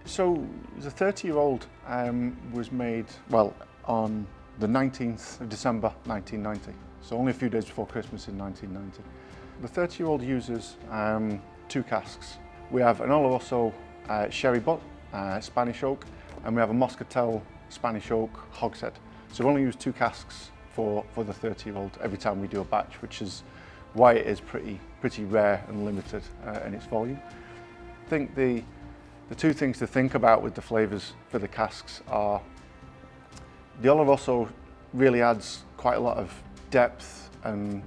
So the 30-year-old was made, well, on the 19th of December 1990, so only a few days before Christmas in 1990. The 30-year-old uses two casks. We have an Oloroso sherry butt, Spanish oak, and we have a Moscatel Spanish oak hogshead. So we only use two casks for the 30-year-old every time we do a batch, which is why it is pretty rare and limited in its volume. I think the two things to think about with the flavours for the casks are the Oloroso really adds quite a lot of depth and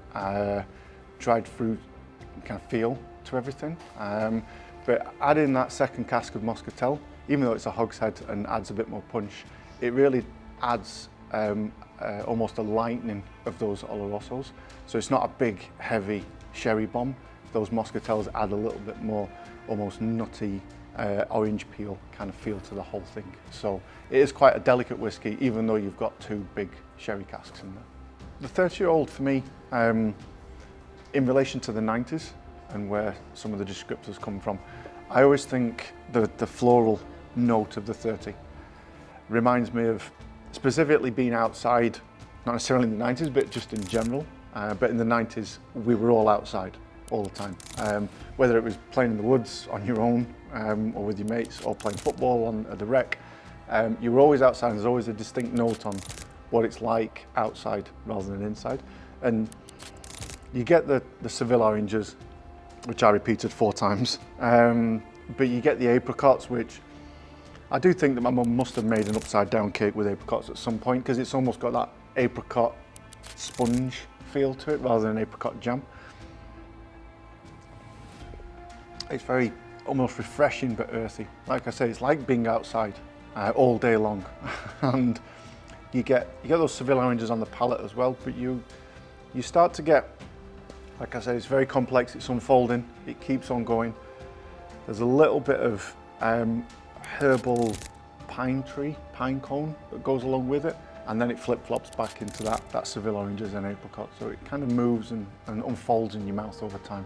dried fruit kind of feel to everything. But adding that second cask of Moscatel, even though it's a hogshead and adds a bit more punch, it really adds almost a lightening of those Olorosos. So it's not a big, heavy sherry bomb. Those Moscatels add a little bit more almost nutty orange peel kind of feel to the whole thing. So it is quite a delicate whiskey, even though you've got two big sherry casks in there. The 30-year-old for me, in relation to the 90s and where some of the descriptors come from, I always think the floral note of the 30 reminds me of specifically being outside, not necessarily in the 90s, but just in general. But in the 90s, we were all outside all the time. Whether it was playing in the woods on your own or with your mates or playing football at the rec, you were always outside. There's always a distinct note on what it's like outside rather than inside. And you get the Seville oranges, which I repeated 4 times, but you get the apricots, which I do think that my mum must have made an upside down cake with apricots at some point, because it's almost got that apricot sponge feel to it rather than apricot jam. It's very almost refreshing but earthy. Like I say, it's like being outside all day long. And you get those Seville oranges on the palate as well, but you start to get, like I say, it's very complex, it's unfolding, it keeps on going. There's a little bit of herbal pine cone that goes along with it, and then it flip-flops back into that Seville oranges and apricot, so it kind of moves and unfolds in your mouth over time.